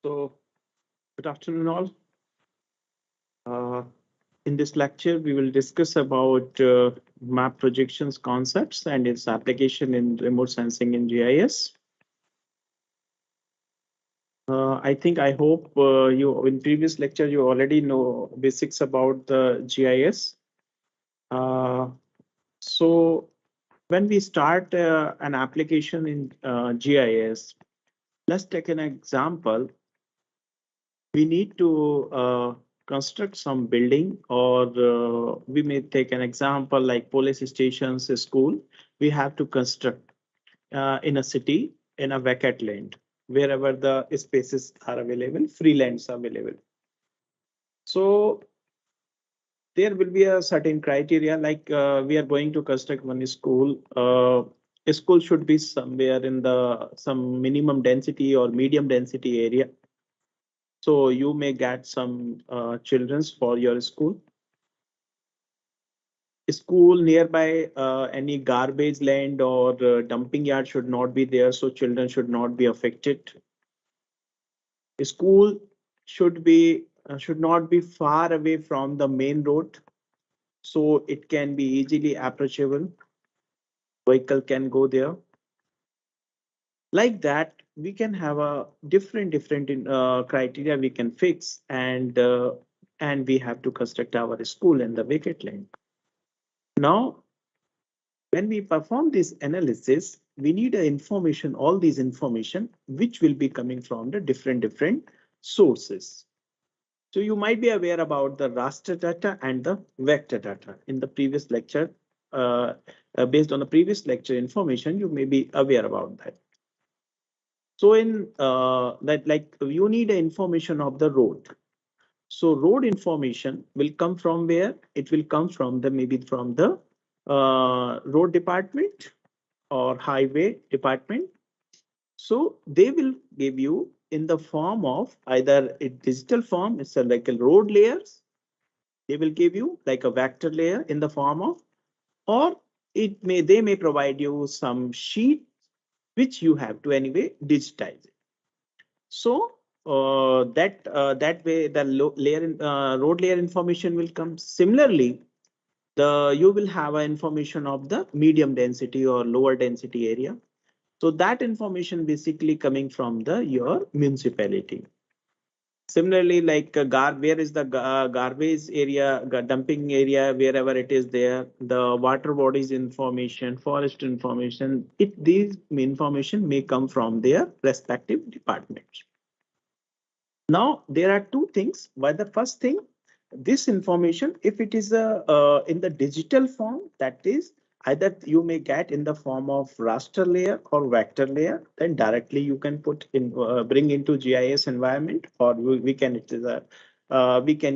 So, good afternoon, all. In this lecture, we will discuss about map projections concepts and its application in remote sensing in GIS. I hope you in previous lecture you already know basics about the GIS. So when we start an application in GIS, let's take an example. We need to construct some building, or we may take an example like police stations, a school. We have to construct in a city, in a vacant land, wherever the spaces are available, free lands are available. So there will be a certain criteria, like we are going to construct one school. A school should be somewhere in the some minimum density or medium density area. So you may get some childrens for your school. School nearby, any garbage land or dumping yard should not be there, so children should not be affected. School should not be far away from the main road, so it can be easily approachable. Vehicle can go there. Like that, we can have a different criteria we can fix, and we have to construct our school in the vacant land. Now, when we perform this analysis, we need information, all these information, which will be coming from the different sources. So you might be aware about the raster data and the vector data. In the previous lecture, based on the previous lecture information, you may be aware about that. So in that, like you need information of the road. So road information will come from where? It will come from the maybe from the road department or highway department. So they will give you in the form of either a digital form, it's like a road layers. They will give you like a vector layer in the form of, or they may provide you some sheet which you have to anyway digitize it. So that way the road layer information will come. Similarly, you will have an information of the medium density or lower density area. So that information basically coming from your municipality. Similarly, like where is the garbage area, dumping area, wherever it is there, the water bodies information, forest information, these information may come from their respective departments. Now, there are two things. Why the first thing, this information, if it is in the digital form, that is either you may get in the form of raster layer or vector layer, then directly you can put in, bring into GIS environment, or we can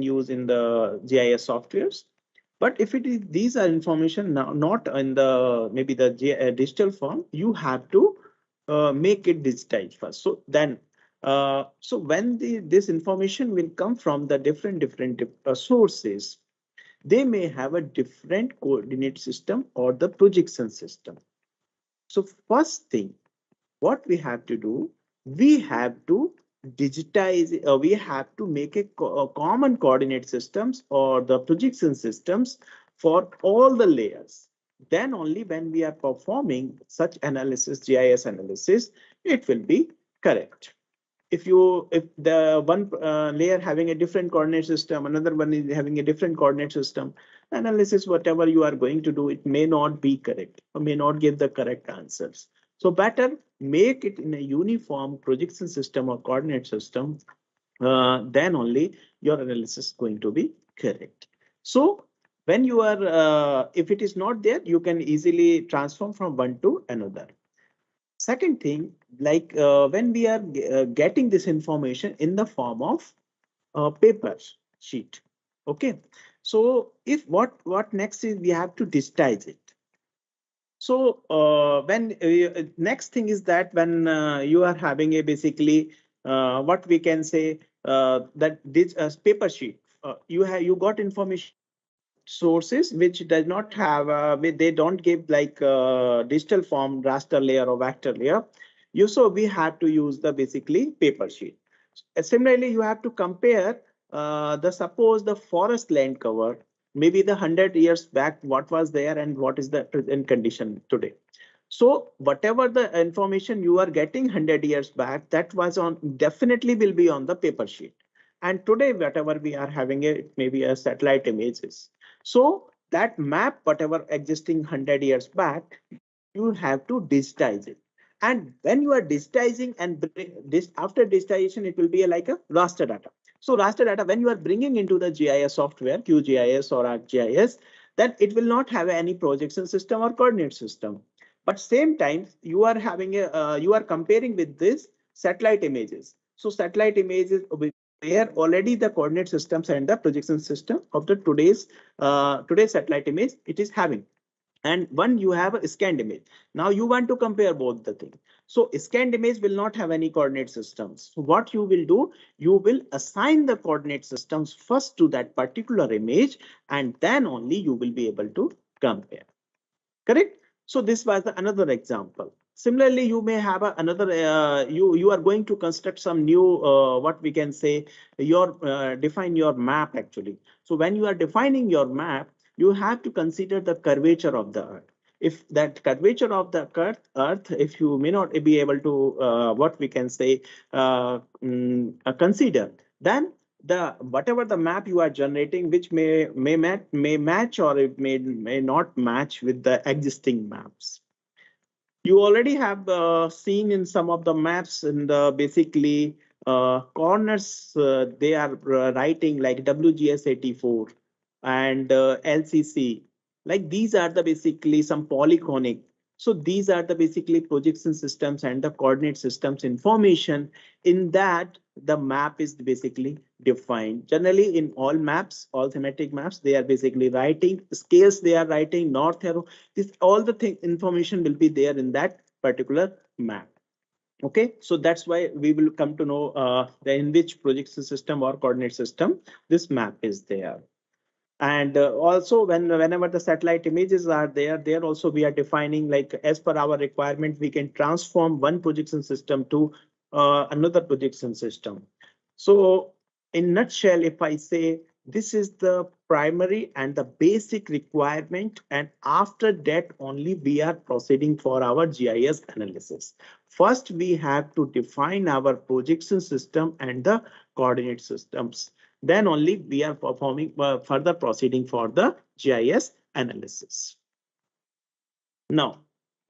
use in the GIS softwares. But if it is these are information now not in the maybe the digital form, you have to make it digitized first. So then so when this information will come from the different sources, they may have a different coordinate system or the projection system. So first thing, what we have to do, we have to digitize, we have to make a common coordinate systems or the projection systems for all the layers. Then only when we are performing such analysis, GIS analysis, it will be correct. If the one layer having a different coordinate system, another one is having a different coordinate system, analysis, whatever you are going to do, it may not be correct or may not give the correct answers. So better make it in a uniform projection system or coordinate system, then only your analysis is going to be correct. So when you are, if it is not there, you can easily transform from one to another. Second thing, like when we are getting this information in the form of paper sheet. Okay, so if what next is we have to digitize it. So when next thing is that when you are having a basically what we can say that this paper sheet, you got information sources which does not have they don't give like digital form raster layer or vector layer. So we have to use the basically paper sheet. Similarly, you have to compare suppose the forest land cover, maybe the 100 years back, what was there and what is the present condition today. So whatever the information you are getting 100 years back, that was on definitely will be on the paper sheet. And today, whatever we are having, it may be a satellite images. So that map, whatever existing 100 years back, you have to digitize it. And when you are digitizing and this after digitization, it will be like a raster data. So raster data, when you are bringing into the GIS software, QGIS or ArcGIS, then it will not have any projection system or coordinate system. But same time, you are having you are comparing with this satellite images. So satellite images where already the coordinate systems and the projection system of the today's satellite image it is having. And one you have a scanned image. Now you want to compare both the things. So scanned image will not have any coordinate systems. So what you will do, you will assign the coordinate systems first to that particular image, and then only you will be able to compare. Correct? So this was another example. Similarly, you may have another, you are going to construct some new, what we can say, define your map actually. So when you are defining your map, you have to consider the curvature of the earth. If that curvature of the earth, if you may not be able to, what we can say, consider, then the whatever the map you are generating, which may match or it may not match with the existing maps. You already have seen in some of the maps in the basically corners they are writing like WGS 84 and LCC. Like these are the basically some polyconic. So these are the basically projection systems and the coordinate systems information. In that the map is basically defined. Generally in all maps, all thematic maps, they are basically writing scales, they are writing north arrow. This all the thing information will be there in that particular map. Okay, so that's why we will come to know in which projection system or coordinate system this map is there. And also whenever the satellite images are there also we are defining like as per our requirement, we can transform one projection system to another projection system. So in nutshell, if I say this is the primary and the basic requirement, and after that only we are proceeding for our GIS analysis. First, we have to define our projection system and the coordinate systems. Then only we are performing further proceeding for the GIS analysis. Now,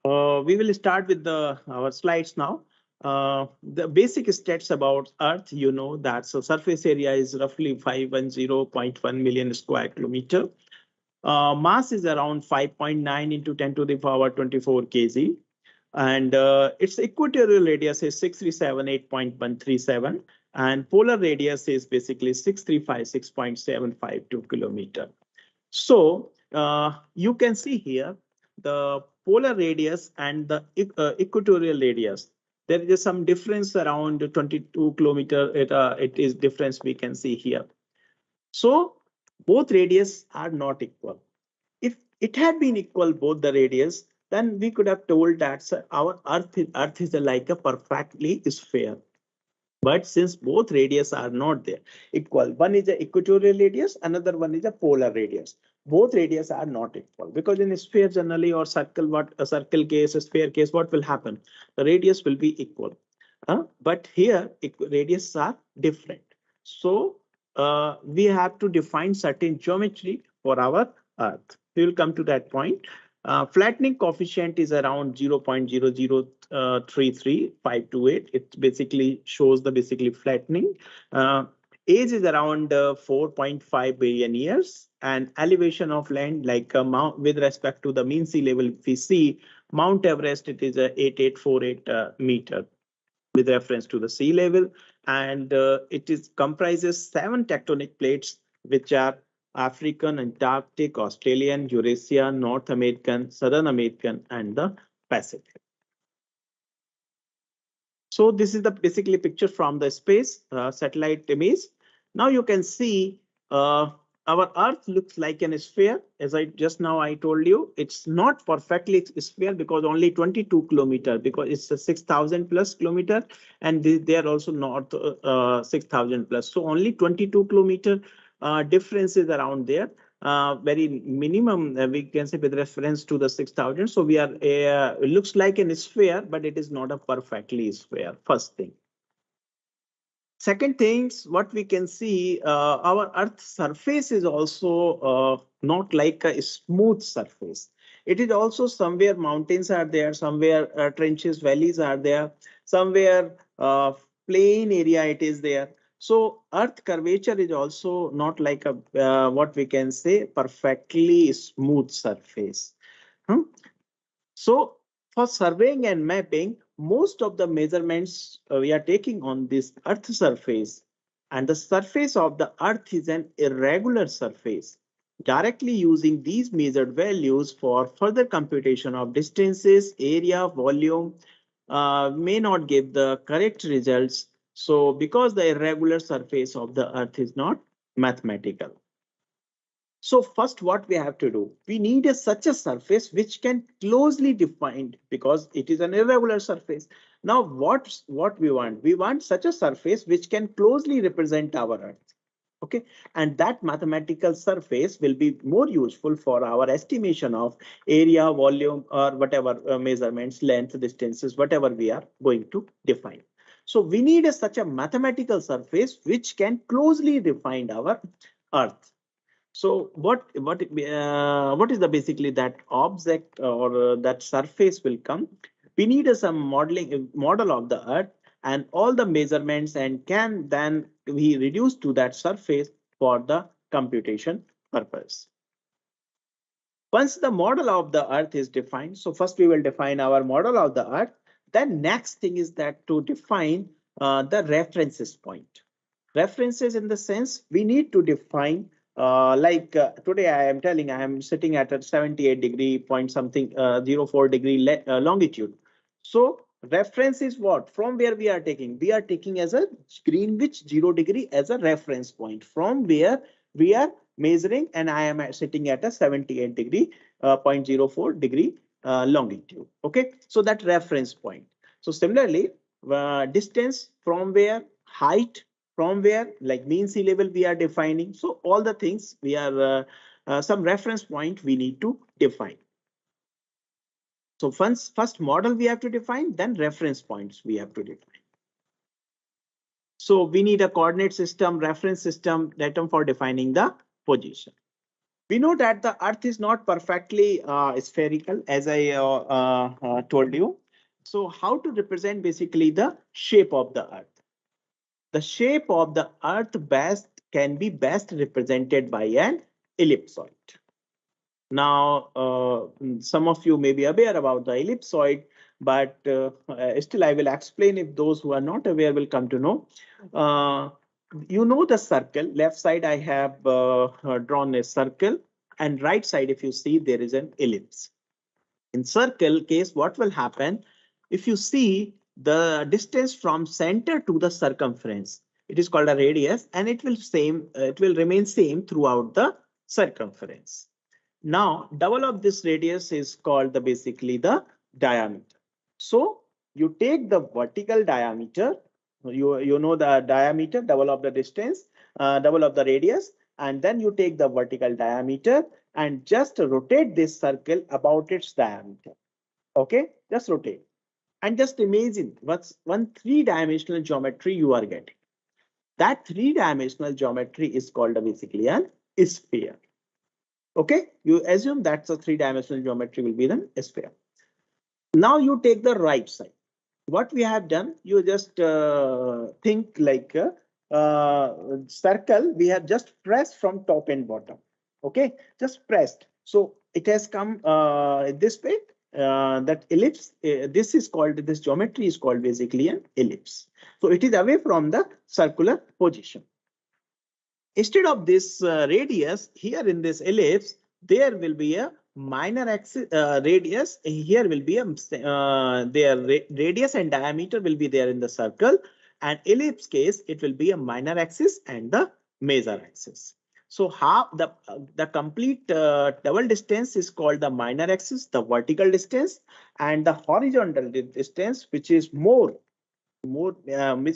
we will start with our slides now. The basic stats about Earth, you know that so surface area is roughly 510.1 million square kilometer. Mass is around 5.9 into 10 to the power 24 kg. And its equatorial radius is 6378.137. And polar radius is basically 6356.752 kilometer. So you can see here the polar radius and the equatorial radius. There is some difference around 22 kilometer. It is difference we can see here. So both radius are not equal. If it had been equal both the radius, then we could have told that our Earth is like a perfectly sphere. But since both radius are not there equal, one is the equatorial radius, another one is a polar radius. Both radius are not equal because in a sphere generally or circle, what a circle case, a sphere case, what will happen? The radius will be equal. But here radius are different. So we have to define certain geometry for our Earth. We will come to that point. Flattening coefficient is around 0.0033528. It basically shows the basically flattening. Age is around 4.5 billion years, and elevation of land like Mount with respect to the mean sea level. If we see Mount Everest, it is 8848 meter with reference to the sea level, and it is comprises 7 tectonic plates, which are African, Antarctic, Australian, Eurasian, North American, Southern American, and the Pacific. So this is the basically picture from the space satellite image. Now you can see our Earth looks like an sphere. As I just now I told you, it's not perfectly sphere because only 22 kilometer, because it's a 6,000 plus kilometer, and they are also not 6,000 plus. So only 22 kilometer difference is around there. Very minimum, we can say, with reference to the 6,000. So we are, it looks like an sphere, but it is not a perfectly sphere. First thing. Second things, what we can see, our Earth's surface is also not like a smooth surface. It is also somewhere mountains are there, somewhere trenches, valleys are there, somewhere plain area it is there. So Earth curvature is also not like a what we can say perfectly smooth surface. Hmm? So for surveying and mapping, most of the measurements we are taking on this Earth surface, and the surface of the Earth is an irregular surface. Directly using these measured values for further computation of distances, area, volume may not give the correct results. So because the irregular surface of the Earth is not mathematical. So first, what we have to do, we need such a surface which can closely defined because it is an irregular surface. Now, what we want? We want such a surface which can closely represent our Earth. Okay, and that mathematical surface will be more useful for our estimation of area, volume, or whatever measurements, length, distances, whatever we are going to define. So we need such a mathematical surface which can closely define our Earth. So what is the basically that object or that surface will come? We need some modeling model of the Earth and all the measurements, and can then be reduced to that surface for the computation purpose. Once the model of the Earth is defined, so first we will define our model of the Earth. Then next thing is that to define the references point. References in the sense we need to define today I am telling I am sitting at a 78 degree point something 04 degree longitude. So reference is what? From where we are taking? We are taking as a Greenwich 0 degree as a reference point from where we are measuring, and I am sitting at a 78 degree 0.04 degree longitude. Okay, so that reference point. So similarly, distance from where, height from where, like mean sea level we are defining. So all the things we are some reference point we need to define. So first model we have to define, then reference points we have to define. So we need a coordinate system, reference system, datum for defining the position. We know that the Earth is not perfectly spherical, as I told you. So how to represent basically the shape of the Earth? The shape of the Earth can be best represented by an ellipsoid. Now, some of you may be aware about the ellipsoid, but still I will explain if those who are not aware will come to know. You know the circle, left side I have drawn a circle, and right side if you see there is an ellipse. In circle case, what will happen? If you see the distance from center to the circumference, it is called a radius, and it will remain same throughout the circumference. Now, double of this radius is called basically the diameter. So you take the vertical diameter, you know the diameter, double of the distance, double of the radius, and then you take the vertical diameter and just rotate this circle about its diameter. Okay, just rotate. And just imagine what's one three-dimensional geometry you are getting. That three-dimensional geometry is called basically an sphere. Okay, you assume that's a three-dimensional geometry will be the sphere. Now you take the right side. What we have done, you just think like a circle. We have just pressed from top and bottom. Okay, just pressed. So it has come this way. That ellipse, this geometry is called basically an ellipse. So it is away from the circular position. Instead of this radius here in this ellipse, there will be a minor axis radius. Here will be a radius and diameter will be there in the circle, and ellipse case it will be a minor axis and the major axis. So half the complete double distance is called the minor axis, the vertical distance, and the horizontal distance, which is which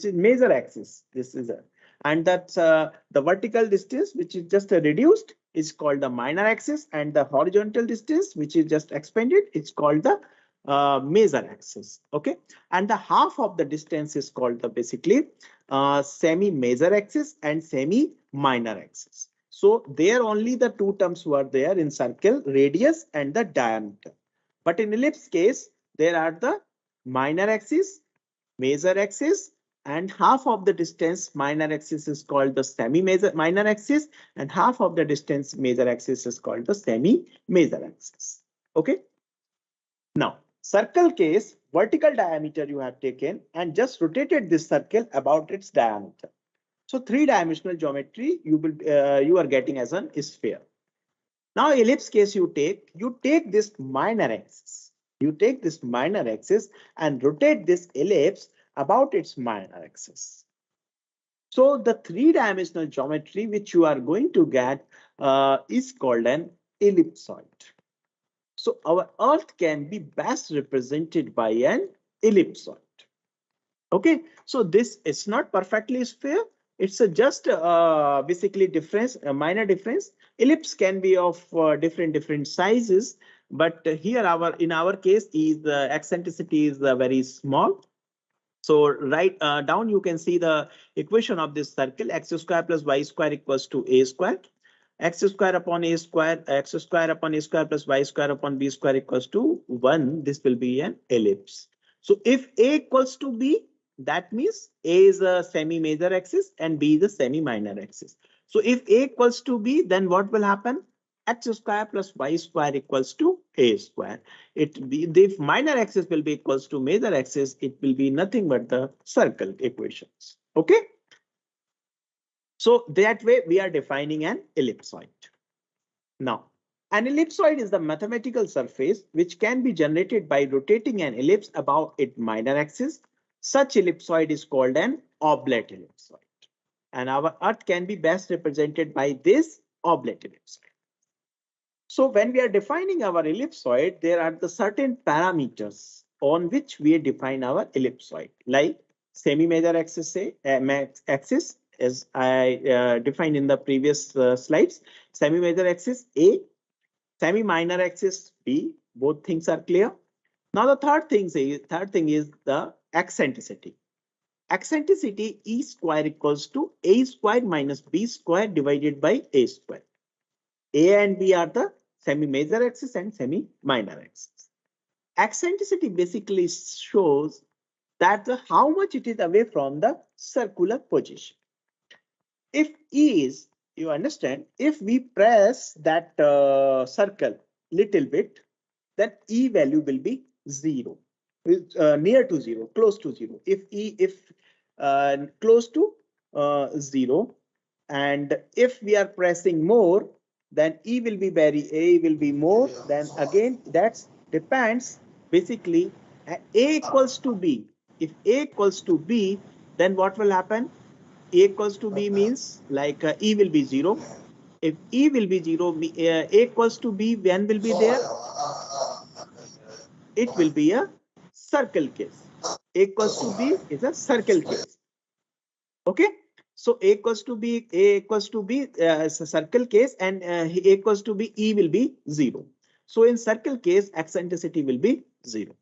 is major axis. This is a, and that's the vertical distance, which is just reduced, is called the minor axis, and the horizontal distance, which is just expanded, it's called the major axis. Okay, and the half of the distance is called the basically semi major axis and semi minor axis. So there only the two terms were there in circle, radius and the diameter. But in ellipse case, there are the minor axis, major axis, and half of the distance minor axis is called the semi major minor axis, and half of the distance major axis is called the semi major axis. Okay. Now, circle case, vertical diameter you have taken and just rotated this circle about its diameter. So three-dimensional geometry you are getting as an sphere. Now ellipse case you take this minor axis. You take this minor axis and rotate this ellipse about its minor axis. So the three-dimensional geometry which you are going to get is called an ellipsoid. So our Earth can be best represented by an ellipsoid. Okay, so this is not perfectly sphere. It's just basically difference, a minor difference. Ellipse can be of different sizes, but here in our case is the eccentricity is very small. So right down you can see the equation of this circle: x square plus y square equals to a square. X square upon a square, x square upon a square plus y square upon b square equals to 1. This will be an ellipse. So if a equals to b, that means a is a semi-major axis and b is a semi-minor axis. So if a equals to b, then what will happen? X square plus y square equals to a square. The minor axis will be equals to major axis. It will be nothing but the circle equations. Okay. So that way we are defining an ellipsoid. Now, an ellipsoid is the mathematical surface which can be generated by rotating an ellipse about its minor axis. Such ellipsoid is called an oblate ellipsoid. And our Earth can be best represented by this oblate ellipsoid. So when we are defining our ellipsoid, there are the certain parameters on which we define our ellipsoid, like semi-major axis, axis, as I defined in the previous slides, semi-major axis A, semi-minor axis B. Both things are clear. Now the third thing is the eccentricity. Eccentricity E square equals to A square minus B square divided by A square. A and B are the semi-major axis and semi-minor axis. Eccentricity basically shows that how much it is away from the circular position. If E is, you understand, if we press that circle little bit, then E value will be 0, near to 0, close to 0. If close to 0, and if we are pressing more, then E will be A will be more. Then again, that depends basically A equals to B. If A equals to B, then what will happen? A equals to B means like E will be 0. If E will be 0, A equals to B, when will be there? It will be a circle case. A equals to B is a circle case. Okay. So A equals to B is a circle case, and A equals to B, E will be 0. So in circle case, eccentricity will be 0.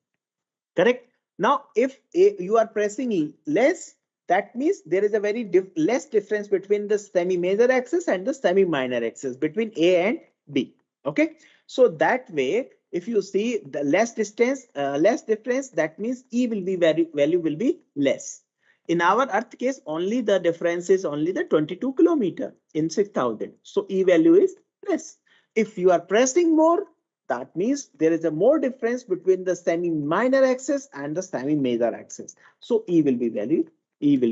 Correct. Now, if you are pressing less, that means there is a very less difference between the semi-major axis and the semi-minor axis between A and B. Okay. So that way, if you see the less difference, that means E will be value will be less. In our Earth case, only the difference is only the 22 kilometer in 6,000. So E value is less. If you are pressing more, that means there is a more difference between the semi-minor axis and the semi-major axis. So E will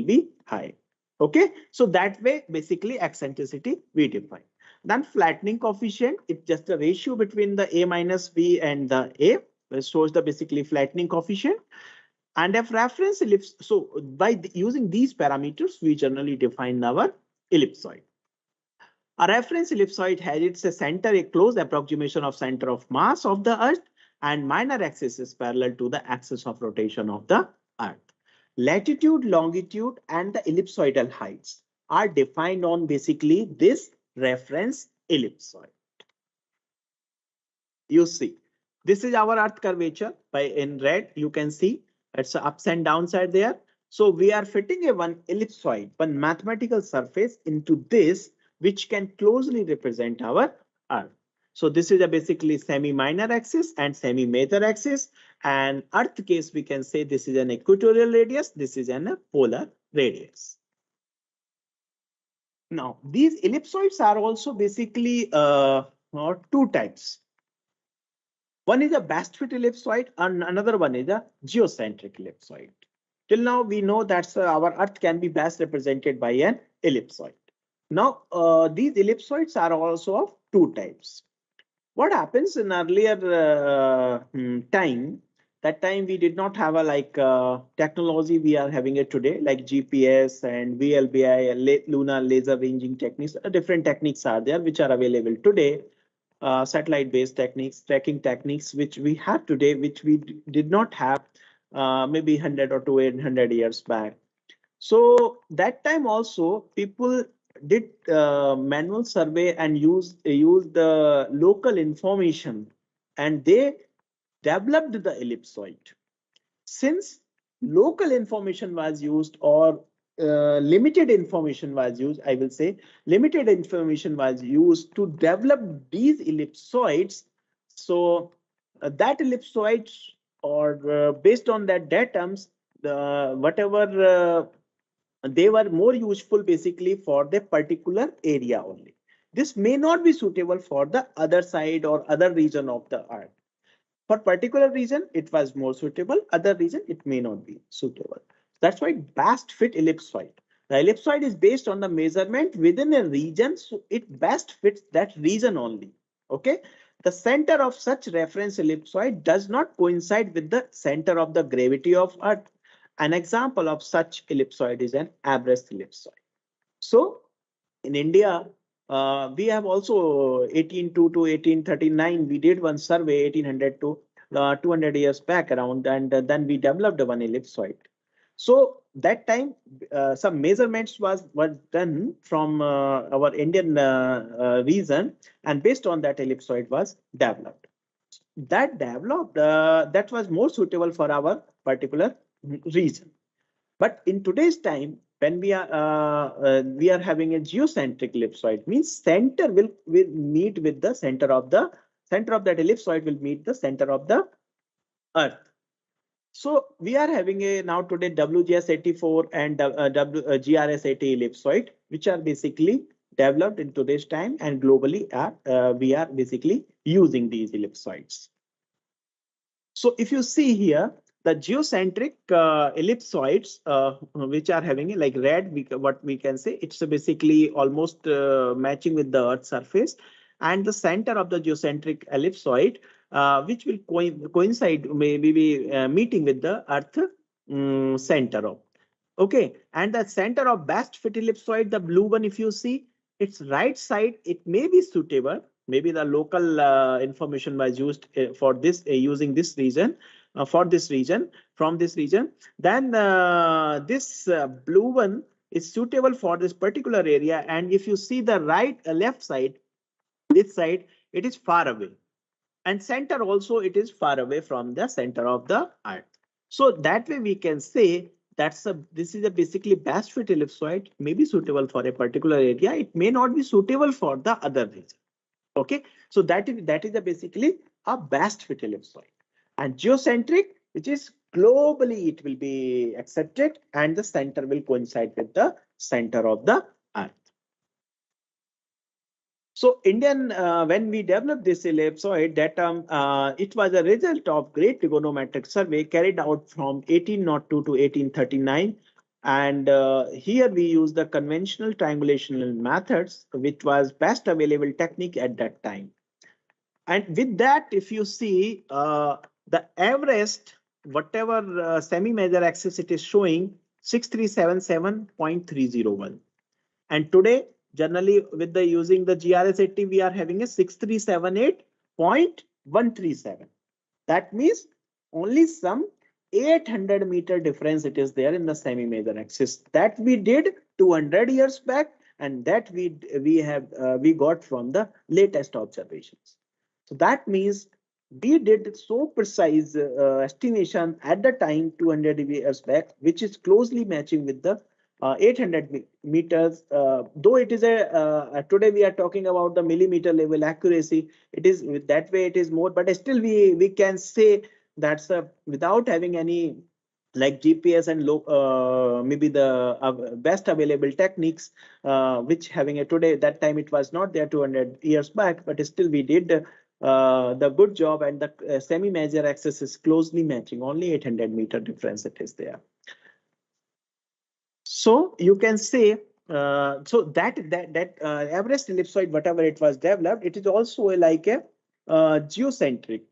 be high. Okay, so that way basically eccentricity we define. Then flattening coefficient, it's just a ratio between the A minus B and the A, which shows the basically flattening coefficient. And if reference ellipse, so by using these parameters, we generally define our ellipsoid. A reference ellipsoid has its center a close approximation of center of mass of the Earth, and minor axis is parallel to the axis of rotation of the Earth. Latitude, longitude, and the ellipsoidal heights are defined on basically this reference ellipsoid. You see, this is our Earth curvature. By in red, you can see it's ups and downs are there. So we are fitting a one ellipsoid, one mathematical surface into this, which can closely represent our Earth. So this is a basically semi-minor axis and semi-major axis. And Earth case, we can say this is an equatorial radius. This is an polar radius. Now, these ellipsoids are also basically two types. One is a best fit ellipsoid and another one is a geocentric ellipsoid. Till now, we know that our Earth can be best represented by an ellipsoid. Now, these ellipsoids are also of two types. What happens in earlier time, that time we did not have a technology we are having it today, like GPS and VLBI, lunar laser ranging techniques. Different techniques are there which are available today. Satellite-based techniques, tracking techniques, which we have today, which we did not have maybe 100 or 200 years back. So that time also people did manual survey and use the local information, and they developed the ellipsoid. Since local information was used, or limited information was used, I will say limited information was used to develop these ellipsoids. So that ellipsoids, or based on that datums, the whatever they were more useful basically for the particular area only. This may not be suitable for the other side or other region of the Earth. For particular reason, it was more suitable. Other reason, it may not be suitable. That's why best fit ellipsoid. The ellipsoid is based on the measurement within a region, so it best fits that region only. Okay. The center of such reference ellipsoid does not coincide with the center of the gravity of Earth. An example of such ellipsoid is an Everest ellipsoid. So in India, we have also 1802 to 1839. We did one survey 1800 to 200 years back around, and then we developed one ellipsoid. So that time, some measurements were done from our Indian region, and based on that, ellipsoid was developed. That was more suitable for our particular region. But in today's time, when we are having a geocentric ellipsoid, means center will meet with the center of that ellipsoid will meet the center of the Earth. So we are having a now today WGS 84 and GRS 80 ellipsoid, which are basically developed in today's time, and globally we are basically using these ellipsoids. So if you see here, the geocentric ellipsoids, which are having like red, what we can say, it's basically almost matching with the Earth's surface, and the center of the geocentric ellipsoid, which will coincide, maybe be meeting with the Earth center of. Okay, and the center of best fit ellipsoid, the blue one, if you see, its right side, it may be suitable. Maybe the local information was used for this using this region for this region from this region. Then this blue one is suitable for this particular area. And if you see the left side, this side, it is far away, and center also it is far away from the center of the Earth. So that way we can say this is a basically best fit ellipsoid, may be suitable for a particular area. It may not be suitable for the other region. Okay, so that is a basically a best fit ellipsoid. And geocentric, which is globally it will be accepted, and the center will coincide with the center of the Earth. So Indian, when we developed this ellipsoid, that it was a result of great trigonometric survey carried out from 1802 to 1839. And here we use the conventional triangulational methods, which was best available technique at that time. And with that, if you see the Everest, whatever semi-major axis it is showing, 6377.301. And today Generally, with the using the GRS 80, we are having a 6378.137. That means only some 800-meter difference it is there in the semi-major axis. That we did 200 years back, and that we got from the latest observations. So that means we did so precise estimation at the time 200 years back, which is closely matching with the 800 meters. Though it is today we are talking about the millimeter level accuracy. It is that way. It is more, but still we can say that's without having any like GPS and maybe the best available techniques, which having a today. That time it was not there 200 years back, but still we did the good job, and the semi-major axis is closely matching. Only 800-meter difference it is there. So you can say so that Everest ellipsoid, whatever it was developed, it is also like a geocentric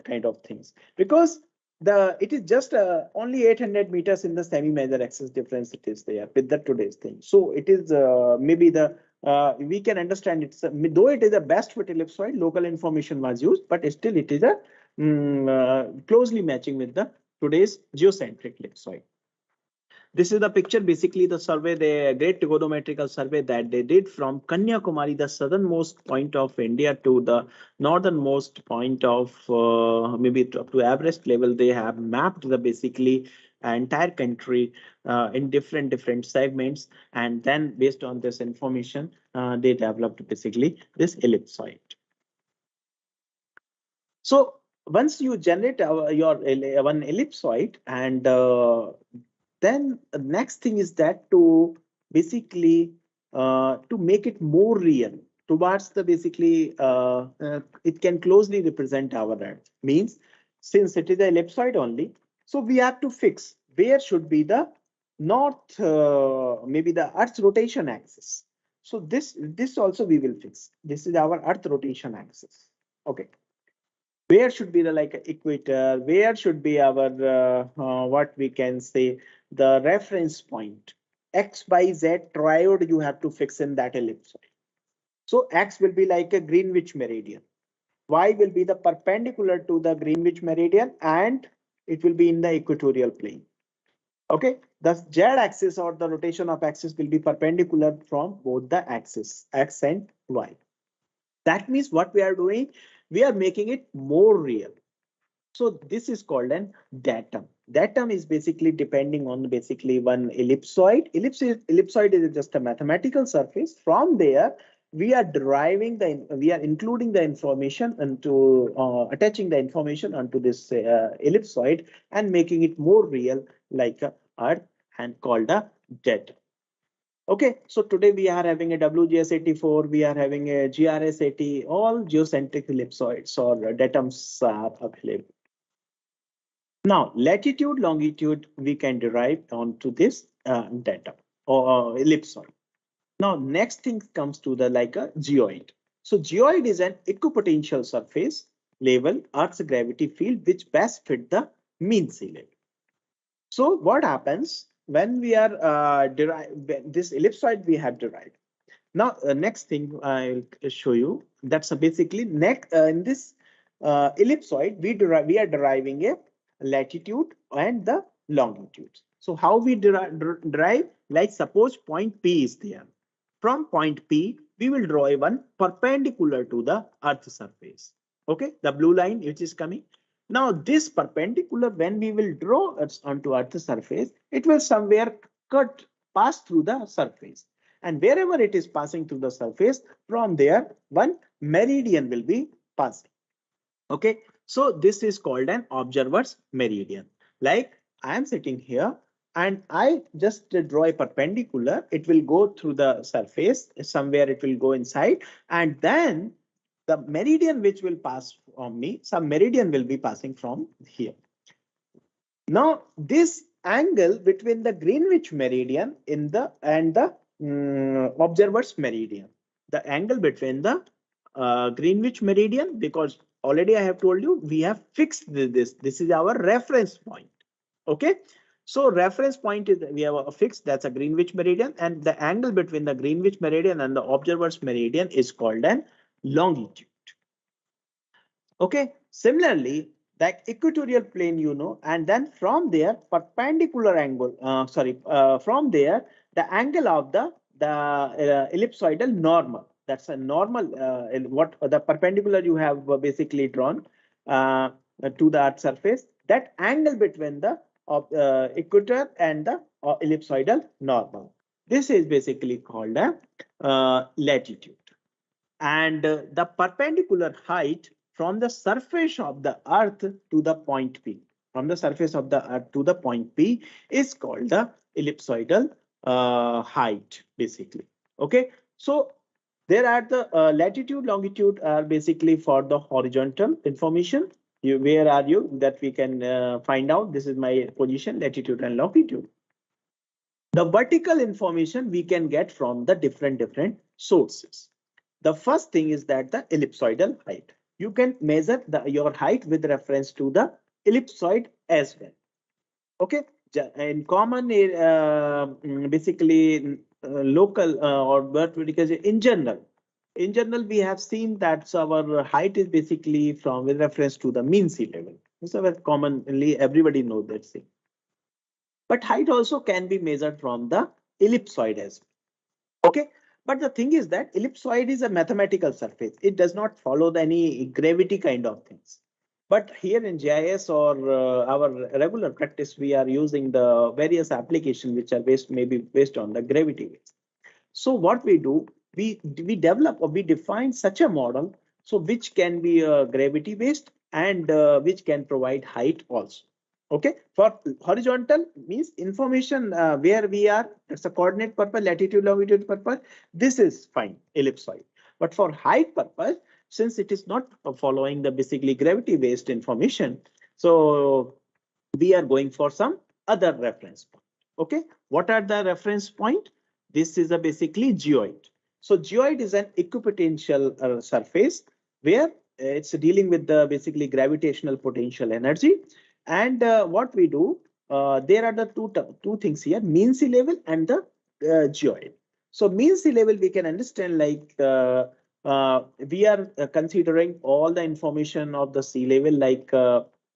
kind of things, because it is just only 800 meters in the semi-major axis difference it is there with the today's thing. So it is maybe the we can understand it's though it is a best fit ellipsoid, local information was used, but still it is a closely matching with the today's geocentric ellipsoid. This is the picture, basically the survey, the great trigonometrical survey that they did from Kanyakumari, the southernmost point of India, to the northernmost point of maybe up to Everest level. They have mapped the basically entire country in different segments, and then based on this information, they developed basically this ellipsoid. So once you generate your one ellipsoid, and then the next thing is that to basically to make it more real towards the basically it can closely represent our Earth. Means since it is an ellipsoid only, so we have to fix where should be the north, maybe the Earth's rotation axis. So this also we will fix. This is our Earth rotation axis. Okay. Where should be the like equator? Where should be our what we can say the reference point? X, Y, Z triode you have to fix in that ellipsoid. So X will be like a Greenwich meridian. Y will be the perpendicular to the Greenwich meridian, and it will be in the equatorial plane. Okay, the Z axis or the rotation of axis will be perpendicular from both the axes, X and Y. That means what we are doing, we are making it more real. So this is called an datum. Datum is basically depending on basically one ellipsoid. Ellipsoid is just a mathematical surface. From there, we are including the information into attaching the information onto this ellipsoid and making it more real like a Earth, and called a datum. Okay, so today we are having a WGS 84, we are having a GRS 80, all geocentric ellipsoids or datums are available. Now, latitude, longitude, we can derive onto this datum or ellipsoid. Now, next thing comes to the like a geoid. So geoid is an equipotential surface level Earth's gravity field which best fit the mean sea level. So what happens when we are this ellipsoid we have derived. Now, next thing I'll show you, that's basically in this ellipsoid we are deriving a latitude and the longitude. So how we derive, like suppose point P is there. From point P, we will draw one perpendicular to the Earth's surface. Okay, the blue line which is coming. Now this perpendicular, when we will draw it onto Earth's surface, it will somewhere pass through the surface. And wherever it is passing through the surface, from there, one meridian will be passing. Okay, so this is called an observer's meridian. Like I am sitting here and I just draw a perpendicular, it will go through the surface, somewhere it will go inside, and then the meridian which will pass from me, some meridian will be passing from here. Now, this angle between the Greenwich meridian and the observer's meridian, the angle between the Greenwich meridian, because already I have told you we have fixed this. This is our reference point. Okay. So reference point is we have a fixed, that's a Greenwich meridian, and the angle between the Greenwich meridian and the observer's meridian is called an longitude. Okay, similarly, that equatorial plane, and then from there, perpendicular angle, from there, the angle of the ellipsoidal normal. That's a normal, what the perpendicular you have basically drawn to the Earth surface. That angle between the equator and the ellipsoidal normal. This is basically called a latitude. And the perpendicular height from the surface of the earth to the point P, from the surface of the earth to the point P is called the ellipsoidal height, basically. Okay, so there are the latitude, longitude are basically for the horizontal information. Where are you, that we can find out this is my position, latitude and longitude. The vertical information we can get from the different sources. The first thing is that the ellipsoidal height. You can measure your height with reference to the ellipsoid as well. Okay, in common, basically local or because in general, we have seen that our height is basically from with reference to the mean sea level. So commonly everybody knows that thing. But height also can be measured from the ellipsoid as well. Okay, but the thing is that ellipsoid is a mathematical surface. It does not follow any gravity kind of things. But here in GIS or our regular practice, we are using the various applications which are maybe based on the gravity waves. So what we do, we develop or we define such a model so which can be gravity based and which can provide height also. Okay, for horizontal means information where we are, that's a coordinate purpose, latitude, longitude purpose, this is fine, ellipsoid. But for height purpose, since it is not following the basically gravity based information, so we are going for some other reference point. Okay, what are the reference point? This is a basically geoid. So geoid is an equipotential surface where it's dealing with the basically gravitational potential energy. And what we do, there are the two things here, mean sea level and the geoid. So mean sea level we can understand like we are considering all the information of the sea level like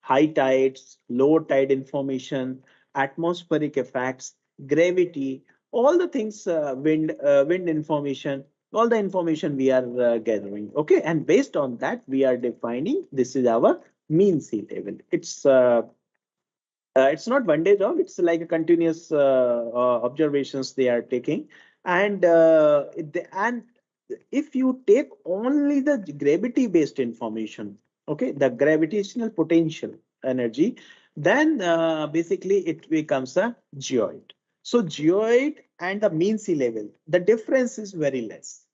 high tides, low tide information, atmospheric effects, gravity, all the things, wind information, all the information we are gathering. Okay, and based on that, we are defining this is our mean sea level. It's not one day job. It's like a continuous observations they are taking, and if you take only the gravity based information, okay, the gravitational potential energy, then basically it becomes a geoid. So geoid and the mean sea level, the difference is very less.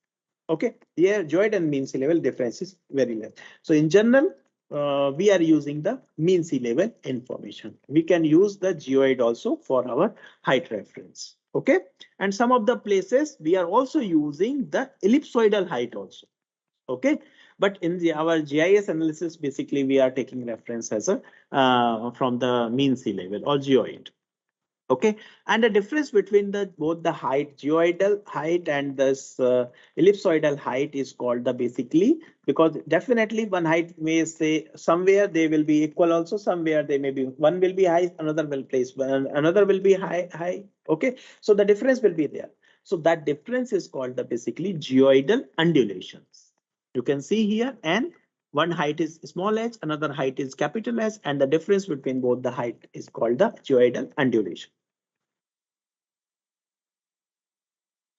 Okay, here geoid and mean sea level difference is very less. So in general, we are using the mean sea level information. We can use the geoid also for our height reference. Okay, and some of the places we are also using the ellipsoidal height also. Okay, but in our GIS analysis, basically we are taking reference as a from the mean sea level or geoid. Okay, and the difference between the both the height, geoidal height and this ellipsoidal height is called the basically, because definitely one height may say somewhere they will be equal also, somewhere they may be one will be high, another will place, another will be high. Okay, so the difference will be there. So that difference is called the basically geoidal undulations. You can see here, and one height is small h, another height is capital S, and the difference between both the height is called the geoidal undulation.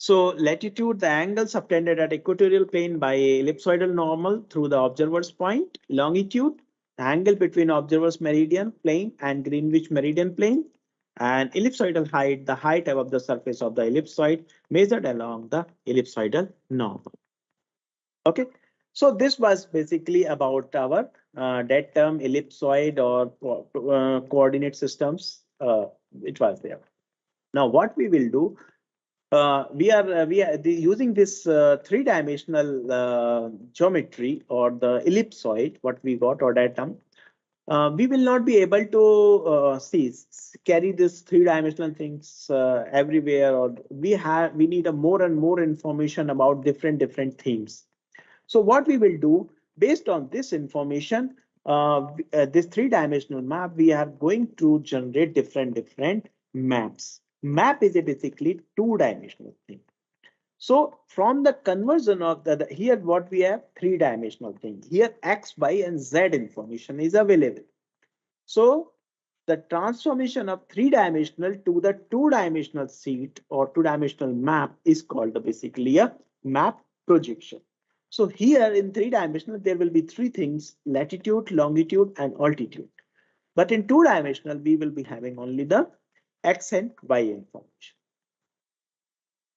So latitude, the angle subtended at equatorial plane by ellipsoidal normal through the observer's point. Longitude, the angle between observer's meridian plane and Greenwich meridian plane. And ellipsoidal height, the height above the surface of the ellipsoid measured along the ellipsoidal normal. Okay, so this was basically about our dead term ellipsoid or coordinate systems. It was there. Now what we will do, we are using this three-dimensional geometry or the ellipsoid, what we got or datum. we will not be able to carry this three-dimensional things everywhere, or we need a more and more information about different themes. So what we will do based on this information, this three-dimensional map, we are going to generate different maps. Map is a basically two-dimensional thing. So from the conversion of here what we have three-dimensional thing. Here X, Y, and Z information is available. So the transformation of three-dimensional to the two-dimensional sheet or two-dimensional map is called basically a map projection. So here in three-dimensional, there will be three things: latitude, longitude, and altitude. But in two-dimensional, we will be having only the X and Y information,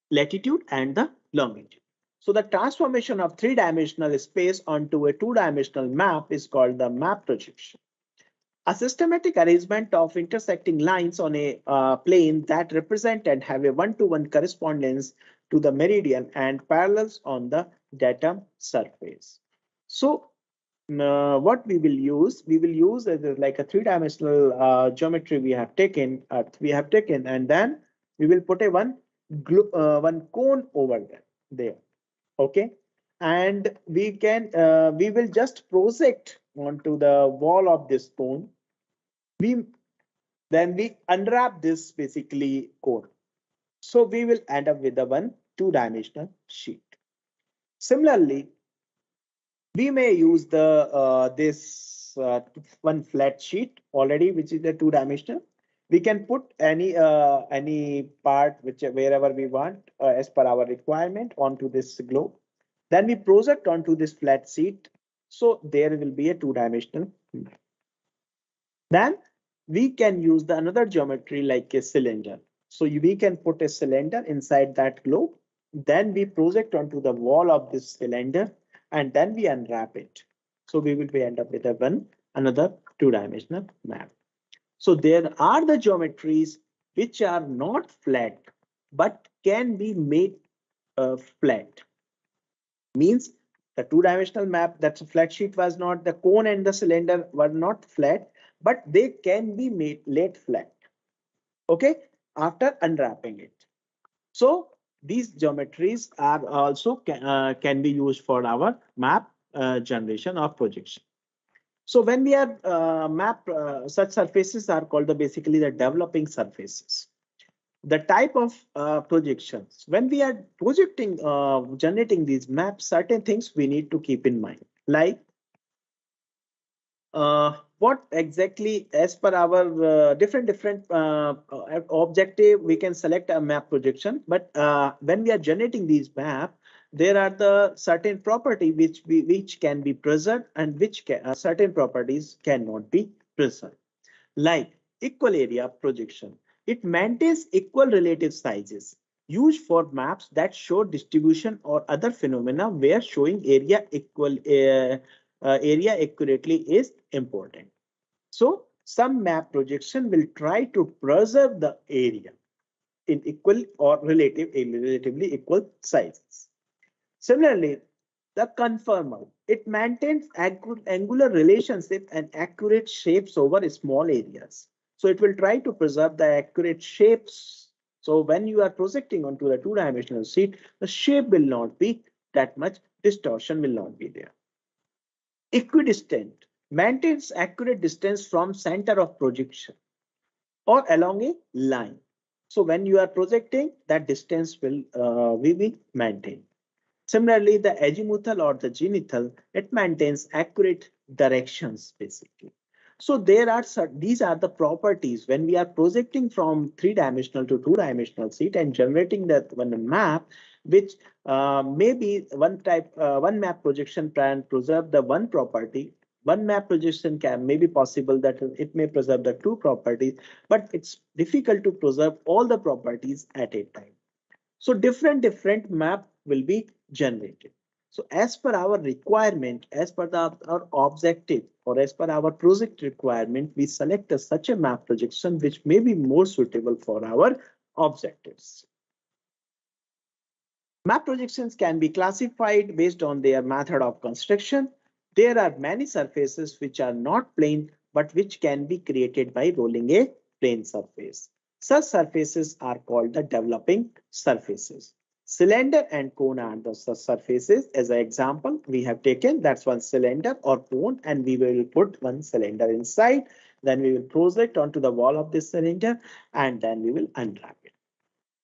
latitude and the longitude. So the transformation of three-dimensional space onto a two-dimensional map is called the map projection. A systematic arrangement of intersecting lines on a plane that represent and have a one-to-one correspondence to the meridian and parallels on the datum surface. So what we will use as like a three-dimensional geometry we have taken, and then we will put a one cone over there. Okay, and we will just project onto the wall of this cone. Then we unwrap this basically cone. So we will end up with a one two-dimensional sheet. Similarly, we may use the one flat sheet already, which is a two-dimensional. We can put any part wherever we want as per our requirement onto this globe. Then we project onto this flat sheet. So there will be a two-dimensional. Then we can use the another geometry like a cylinder. So we can put a cylinder inside that globe. Then we project onto the wall of this cylinder, and then we unwrap it. So we will be end up with another two-dimensional map. So there are the geometries which are not flat but can be made flat. Means the two-dimensional map, that's a flat sheet, was not, the cone and the cylinder were not flat, but they can be made laid flat. Okay, after unwrapping it. So these geometries are also can be used for our map generation of projection. So when we are such surfaces are called basically the developing surfaces. The type of projections, when we are projecting, generating these maps, certain things we need to keep in mind, like what exactly, as per our different objective, we can select a map projection. But when we are generating these maps, there are the certain property which can be preserved and which certain properties cannot be preserved, like equal area projection. It maintains equal relative sizes used for maps that show distribution or other phenomena where showing area area accurately is important. So some map projection will try to preserve the area in equal or relatively equal sizes. Similarly, the conformal, it maintains angular relationship and accurate shapes over small areas. So it will try to preserve the accurate shapes. So when you are projecting onto the two-dimensional sheet, the shape will not be that much, distortion will not be there. Equidistant maintains accurate distance from center of projection or along a line. So when you are projecting, that distance will be maintained. Similarly, the azimuthal or the zenithal, it maintains accurate directions basically. So these are the properties when we are projecting from three-dimensional to two-dimensional sheet and generating that one map, which maybe one map projection can preserve the one property. One map projection may be possible that it may preserve the two properties, but it's difficult to preserve all the properties at a time. So different map will be generated. So as per our requirement, as per our objective, or as per our project requirement, we select such a map projection which may be more suitable for our objectives. Map projections can be classified based on their method of construction. There are many surfaces which are not plane but which can be created by rolling a plane surface. Such surfaces are called the developing surfaces. Cylinder and cone are the surfaces. As an example, we have taken that's one cylinder or cone, and we will put one cylinder inside. Then we will project onto the wall of this cylinder, and then we will unwrap it.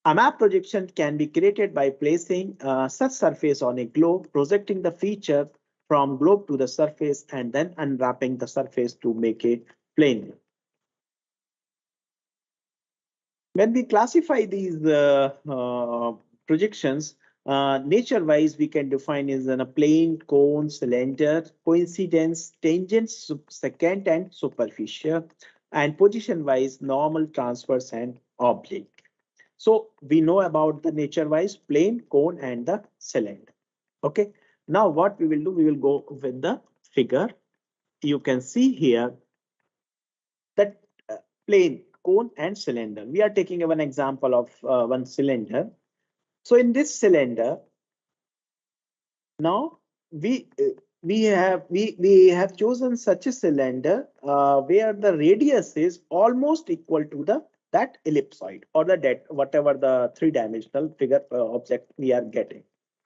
A map projection can be created by placing such surface on a globe, projecting the feature from globe to the surface, and then unwrapping the surface to make a plane. When we classify these projections, nature-wise, we can define as a plane, cone, cylinder, coincidence, tangent, secant, and superficial, and position-wise, normal, transverse, and oblique. So we know about the nature-wise plane, cone, and the cylinder. Okay. Now what we will do, we will go with the figure. You can see here that plane, cone, and cylinder. We are taking one example of one cylinder. So in this cylinder, now we have chosen such a cylinder where the radius is almost equal to that ellipsoid or the whatever the three-dimensional figure object we are getting.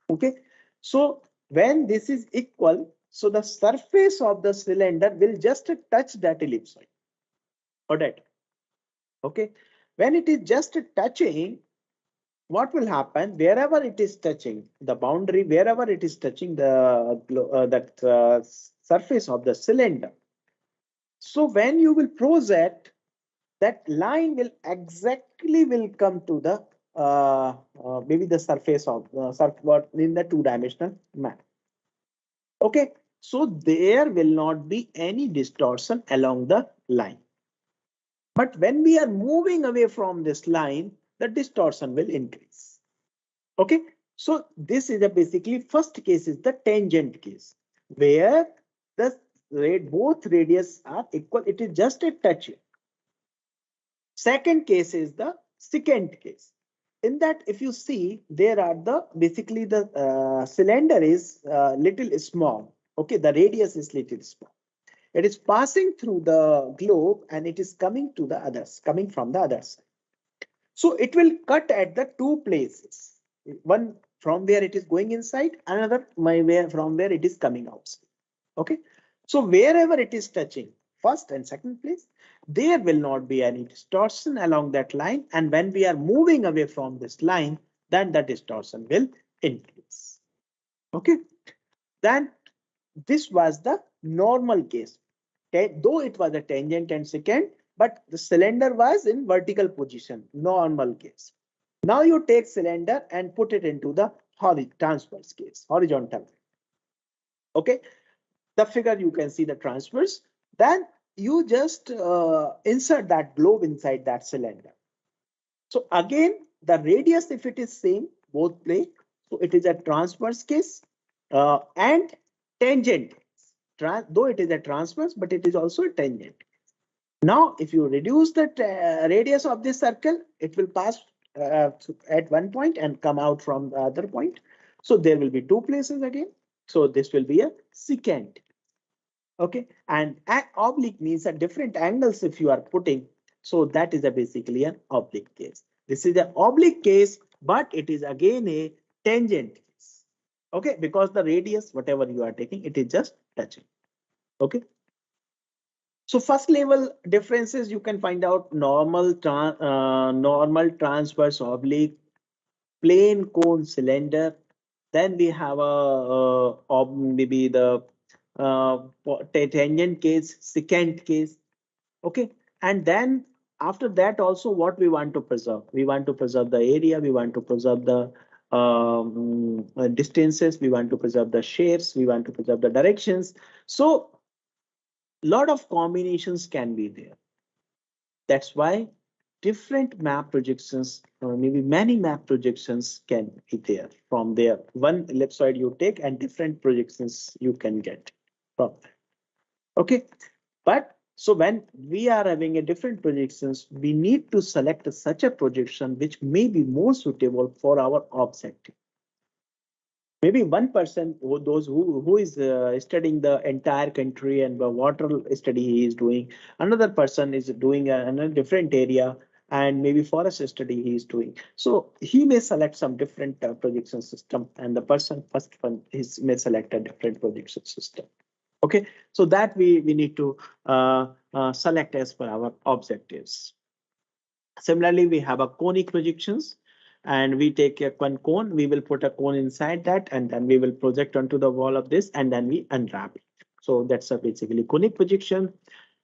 Okay, so when this is equal, so the surface of the cylinder will just touch that ellipsoid. Or that. Okay, when it is just touching, what will happen wherever it is touching the boundary, wherever it is touching the surface of the cylinder. So when you will project, that line will exactly will come to the maybe the surface of in the two-dimensional map. Okay, so there will not be any distortion along the line. But when we are moving away from this line, the distortion will increase. Okay, so this is basically first case is the tangent case where the both radius are equal. It is just a touch. Second case is the secant case. In that, if you see, there are basically the cylinder is little small. Okay, the radius is little small. It is passing through the globe and it is coming from the other side. So it will cut at the two places. One from where it is going inside, another from where it is coming outside. Okay, so wherever it is touching, first and second place, there will not be any distortion along that line. And when we are moving away from this line, then the distortion will increase. Okay, then this was the normal case. Though it was a tangent and secant, but the cylinder was in vertical position, normal case. Now you take cylinder and put it into the transverse case, horizontal. Okay, the figure you can see the transverse. Then you just insert that globe inside that cylinder. So again, the radius, if it is same, both play. So it is a transverse case and tangent. Though it is a transverse, but it is also a tangent. Now, if you reduce the radius of this circle, it will pass at one point and come out from the other point. So there will be two places again. So this will be a secant. Okay, and oblique means a different angles if you are putting. So that is basically an oblique case. This is an oblique case, but it is again a tangent case. Okay, because the radius, whatever you are taking, it is just touching. Okay. So first level differences you can find out normal, transverse, oblique, plane, cone, cylinder. Then we have maybe the tangent case, secant case. Okay, and then after that also what we want to preserve. We want to preserve the area. We want to preserve the distances. We want to preserve the shapes. We want to preserve the directions. So lot of combinations can be there. That's why different map projections, or maybe many map projections can be there. From there, one ellipsoid you take and different projections you can get from that. Okay, but so when we are having a different projections, we need to select such a projection which may be more suitable for our objective. Maybe one person who is studying the entire country and the water study he is doing. Another person is doing another different area and maybe forest study he is doing. So he may select some different projection system, and the person first one is may select a different projection system. Okay, so that we need to select as per our objectives. Similarly, we have a conic projections, and we take one cone, we will put a cone inside that, and then we will project onto the wall of this, and then we unwrap it. So that's a basically conic projection.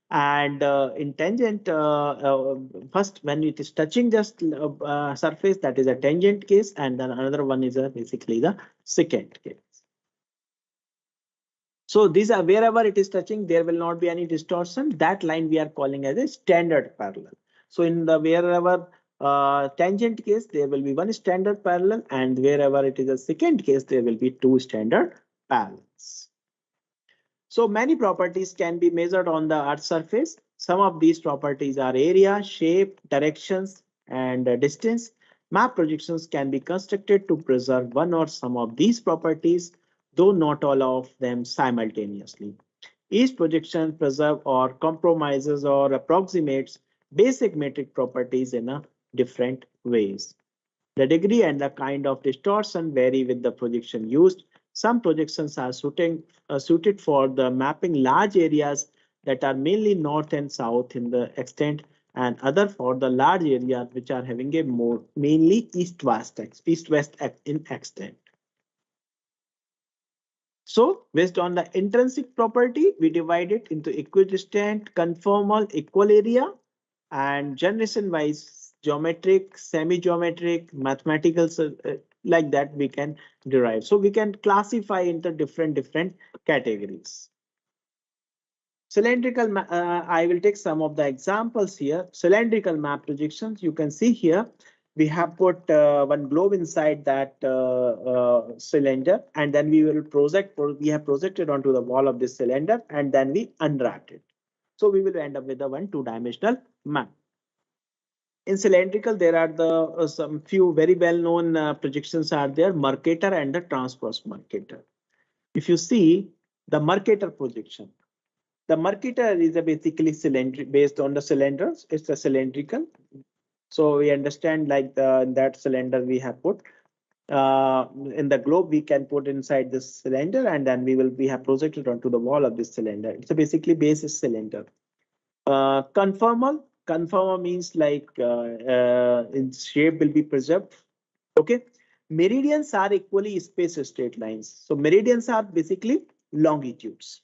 And in tangent, first when it is touching just surface, that is a tangent case, and then another one is basically the secant case. So these are wherever it is touching, there will not be any distortion. That line we are calling as a standard parallel. So in the wherever tangent case, there will be one standard parallel, and wherever it is a secant case, there will be two standard parallels. So many properties can be measured on the Earth's surface. Some of these properties are area, shape, directions, and distance. Map projections can be constructed to preserve one or some of these properties, though not all of them simultaneously. Each projection preserves or compromises or approximates basic metric properties in a different ways. The degree and the kind of distortion vary with the projection used. Some projections are suited for the mapping large areas that are mainly north and south in the extent, and other for the large areas which are having a more mainly east-west in extent. So based on the intrinsic property, we divide it into equidistant, conformal, equal area, and generation wise geometric, semi-geometric, mathematical, like that we can derive. So we can classify into different categories. Cylindrical, I will take some of the examples here. Cylindrical map projections, you can see here, we have put one globe inside that cylinder, and then we will we have projected onto the wall of this cylinder, and then we unwrapped it. So we will end up with a two-dimensional map. In cylindrical, there are the some few very well-known projections are there, Mercator and the transverse Mercator. If you see the Mercator projection, the Mercator is a basically cylindrical based on the cylinders. It's a cylindrical. So we understand like that cylinder we have put in the globe, we can put inside this cylinder, and then we have projected onto the wall of this cylinder. It's a basically basis cylinder. Conformal means like its shape will be preserved. Okay. Meridians are equally space straight lines. So meridians are basically longitudes.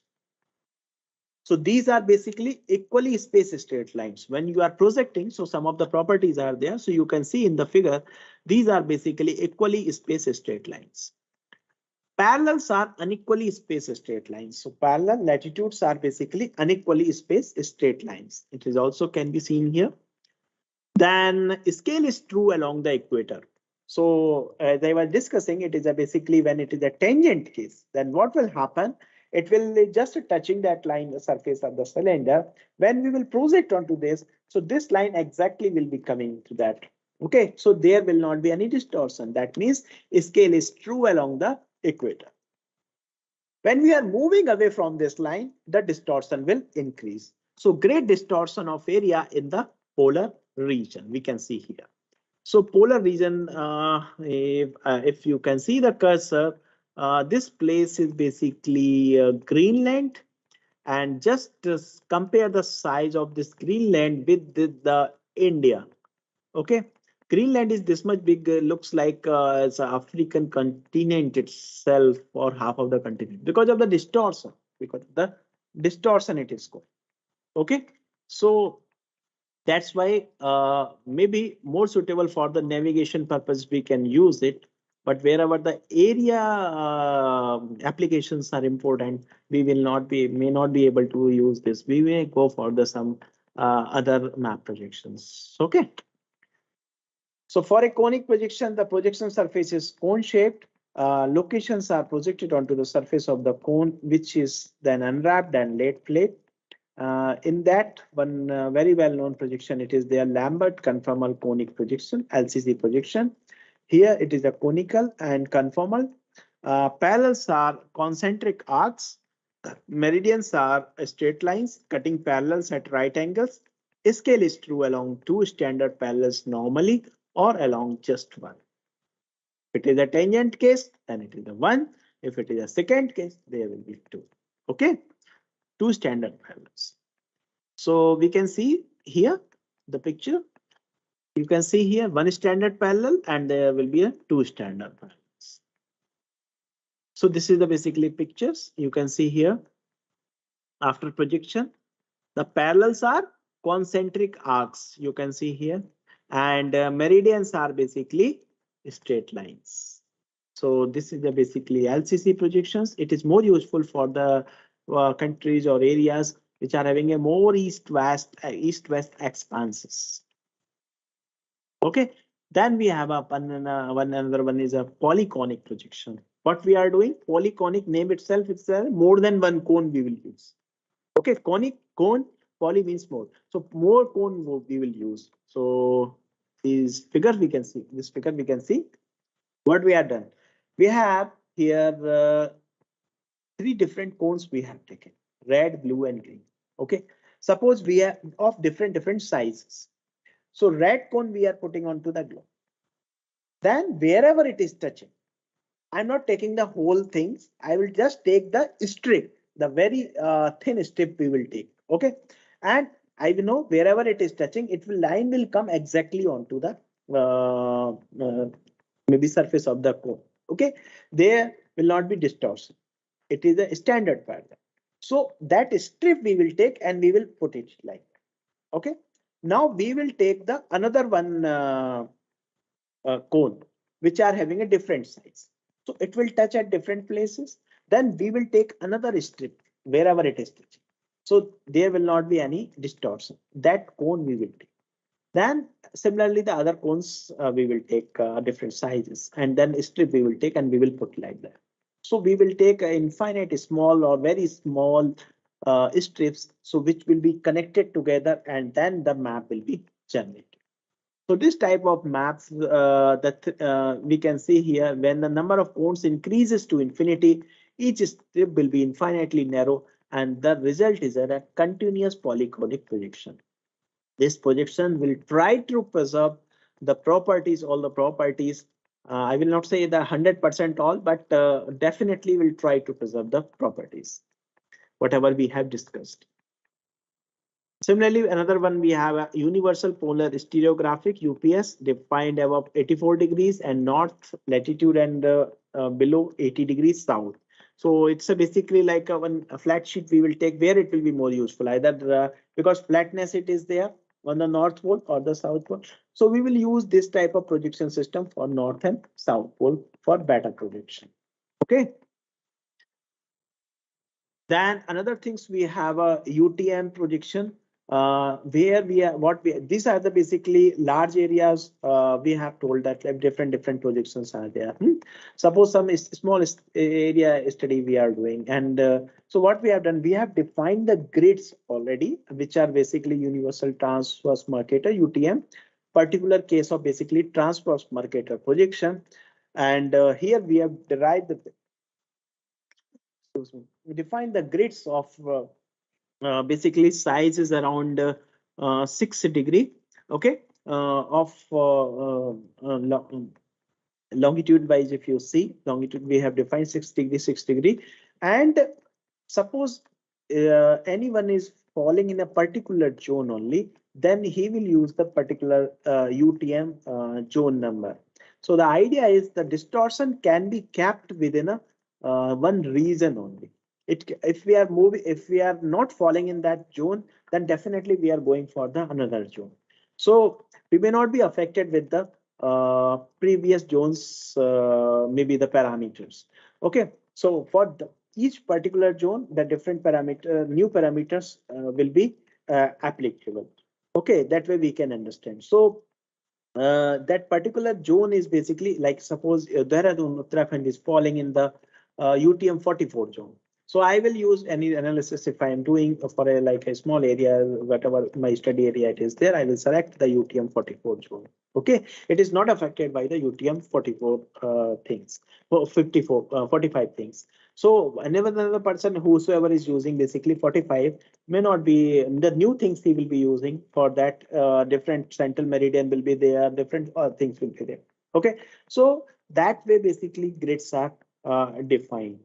So these are basically equally spaced straight lines. When you are projecting, so some of the properties are there. So you can see in the figure, these are basically equally spaced straight lines. Parallels are unequally spaced straight lines. So parallel latitudes are basically unequally spaced straight lines. It is also can be seen here. Then scale is true along the equator. So as I was discussing, it is basically when it is a tangent case, then what will happen? It will just touching that line, the surface of the cylinder. When we will project onto this, so this line exactly will be coming to that. Okay, so there will not be any distortion. That means scale is true along the equator. When we are moving away from this line, the distortion will increase. So great distortion of area in the polar region, we can see here. So polar region, if you can see the cursor, this place is basically Greenland, and just compare the size of this Greenland with the India. Okay, Greenland is this much big, looks like it's an African continent itself, or half of the continent, because of the distortion. Because of the distortion it is called. Okay, so that's why maybe more suitable for the navigation purpose we can use it, but wherever the area applications are important, we will not be may not be able to use this. We may go for the some other map projections. Okay. So for a conic projection, the projection surface is cone shaped. Locations are projected onto the surface of the cone, which is then unwrapped and laid flat. In that one very well known projection, it is their Lambert conformal conic projection, LCC projection. Here it is a conical and conformal. Parallels are concentric arcs. Meridians are straight lines cutting parallels at right angles. Scale is true along two standard parallels normally or along just one. If it is a tangent case, then it is a one. If it is a secant case, there will be two. Okay, two standard parallels. So we can see here the picture. You can see here one standard parallel and there will be a two standard parallels. So this is the basically pictures you can see here. After projection, the parallels are concentric arcs. You can see here, and meridians are basically straight lines. So this is the basically LCC projections. It is more useful for the countries or areas which are having a more east-west expanses. Okay, then we have another one is a polyconic projection. What we are doing, polyconic name itself, it's more than one cone we will use. Okay, cone, poly means more. So more cone we will use. So this figure we can see what we have done. We have here three different cones we have taken, red, blue, and green. Okay, suppose we are of different sizes. So red cone we are putting onto the globe. Then wherever it is touching, I'm not taking the whole things. I will just take the strip, the very thin strip we will take. Okay, and I will know wherever it is touching, line will come exactly onto the maybe surface of the cone. Okay, there will not be distortion. It is a standard pattern. So that strip we will take and we will put it like that. Okay, now we will take the another one cone which are having a different size. So it will touch at different places. Then we will take another strip wherever it is touching. So there will not be any distortion. That cone we will take. Then similarly, the other cones we will take different sizes, and then strip we will take and we will put like that. So we will take infinite small or very small strips, so which will be connected together, and then the map will be generated. So this type of maps that we can see here, when the number of cones increases to infinity, each strip will be infinitely narrow, and the result is a continuous polyconic projection. This projection will try to preserve the properties, all the properties. I will not say the 100% all, but definitely will try to preserve the properties, whatever we have discussed. Similarly, another one we have a universal polar stereographic UPS defined above 84 degrees and north latitude and below 80 degrees south. So it's basically like a flat sheet we will take where it will be more useful, either because flatness it is there on the north pole or the south pole. So we will use this type of projection system for north and south pole for better projection. Okay. Then another things we have a UTM projection where these are the basically large areas we have told that like different projections are there. Suppose some small area study we are doing, and so what we have done, we have defined the grids already, which are basically universal transverse Mercator UTM, particular case of basically transverse Mercator projection, and here we have derived the we define the grids of basically size is around 6 degree. Okay, of longitude wise, if you see longitude, we have defined 6 degree, and suppose anyone is falling in a particular zone only, then he will use the particular UTM zone number. So the idea is the distortion can be kept within a one region only. If we are not falling in that zone, then definitely we are going for the another zone. So we may not be affected with the previous zones, maybe the parameters. Okay, so for each particular zone, the different new parameters will be applicable. Okay, that way we can understand. So that particular zone is basically like suppose Dehradun, Uttarakhand is falling in the UTM 44 zone. So I will use any analysis if I am doing for a like a small area, whatever my study area it is there, I will select the UTM 44 zone. Okay, it is not affected by the UTM 44 things, 54, 45 things. So whenever another person whosoever is using basically 45 may not be the new things he will be using for that different central meridian will be there, different things will be there. Okay, so that way basically grids are defined.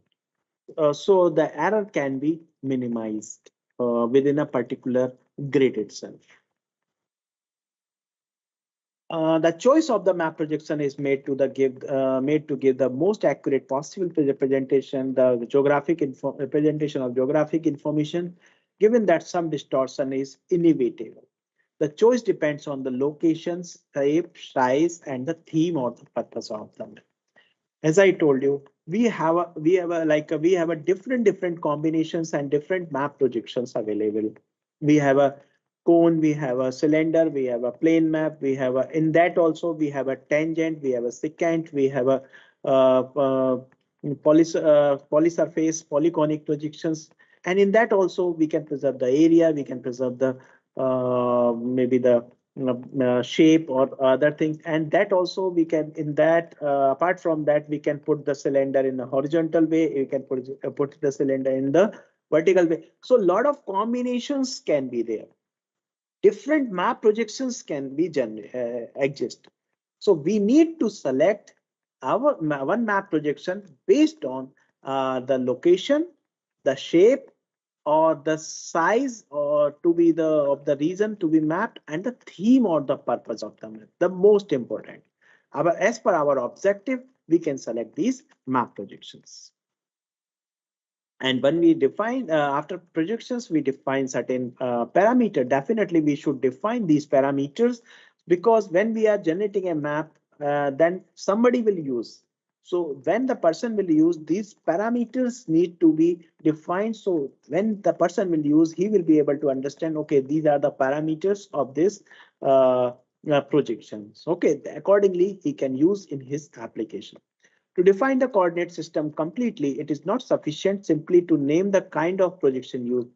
So the error can be minimized within a particular grid itself. The choice of the map projection is made to give the most accurate possible representation, the geographic representation of geographic information, given that some distortion is inevitable. The choice depends on the locations, type, size, and the theme or the purpose of them. As I told you, we have a different combinations and different map projections available. We have a cone, we have a cylinder, we have a plane map, we have a in that also we have a tangent, we have a secant, we have a polysurface, polyconic projections, and in that also we can preserve the area, we can preserve the maybe the shape or other things, and that also we can in that apart from that we can put the cylinder in a horizontal way, you can put the cylinder in the vertical way. So a lot of combinations can be there, different map projections can be exist. So we need to select our one map projection based on the location, the shape, or the size or to be the of the region to be mapped, and the theme or the purpose of the map. The most important. As per our objective, we can select these map projections. And when we define after projections, we define certain parameter. Definitely, we should define these parameters because when we are generating a map, then somebody will use. So when the person will use, these parameters need to be defined. So when the person will use, he will be able to understand, okay, these are the parameters of this projections. Okay, accordingly, he can use in his application. To define the coordinate system completely, it is not sufficient simply to name the kind of projection used.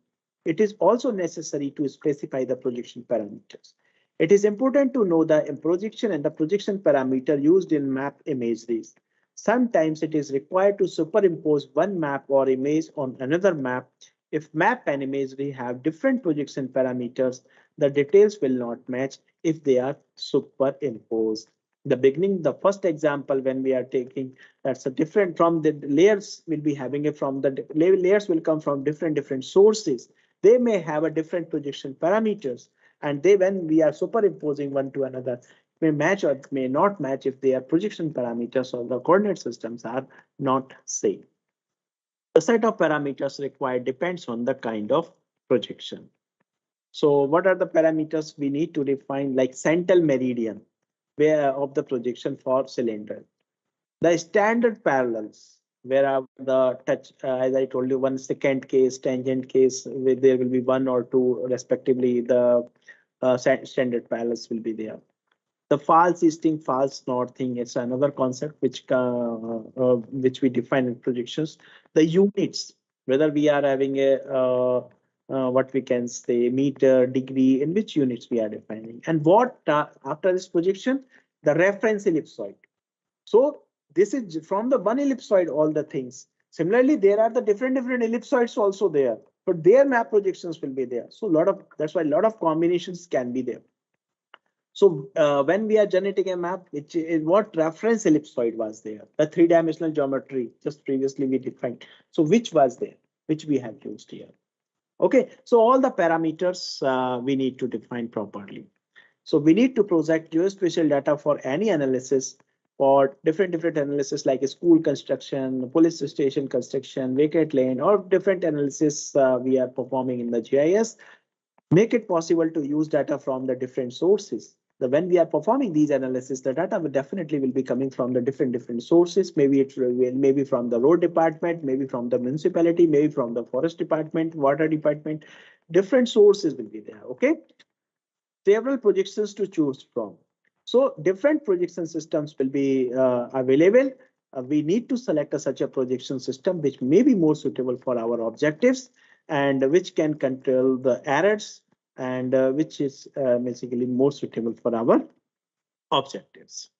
It is also necessary to specify the projection parameters. It is important to know the projection and the projection parameter used in map imageries. Sometimes it is required to superimpose one map or image on another map. If map and imagery have different projection parameters, the details will not match if they are superimposed. The beginning, the first example when we are taking that's a different from the layers will be having it from the layers will come from different sources. They may have a different projection parameters, and they when we are superimposing one to another may match or may not match if their projection parameters or the coordinate systems are not same. The set of parameters required depends on the kind of projection. So what are the parameters we need to define, like central meridian where of the projection for cylinder? The standard parallels, where are the touch, as I told you, one secant case, tangent case, where there will be one or two respectively, the standard parallels will be there. The false easting, false northing, it's another concept which we define in projections. The units, whether we are having a what we can say meter, degree, in which units we are defining, and what after this projection, the reference ellipsoid. So this is from the one ellipsoid, all the things. Similarly, there are the different ellipsoids also there, but their map projections will be there. So that's why a lot of combinations can be there. So when we are generating a map, which is what reference ellipsoid was there, the three-dimensional geometry just previously we defined. So which was there, which we have used here. Okay, so all the parameters we need to define properly. So we need to project geospatial data for any analysis, for different analysis like a school construction, police station construction, vacant land, or different analysis we are performing in the GIS. Make it possible to use data from the different sources. When we are performing these analysis, the data will definitely be coming from the different sources. Maybe it will maybe from the road department, maybe from the municipality, maybe from the forest department, water department. Different sources will be there. Okay. Several projections to choose from. So different projection systems will be available. we need to select such a projection system which may be more suitable for our objectives and which can control the errors and which is basically more suitable for our objectives.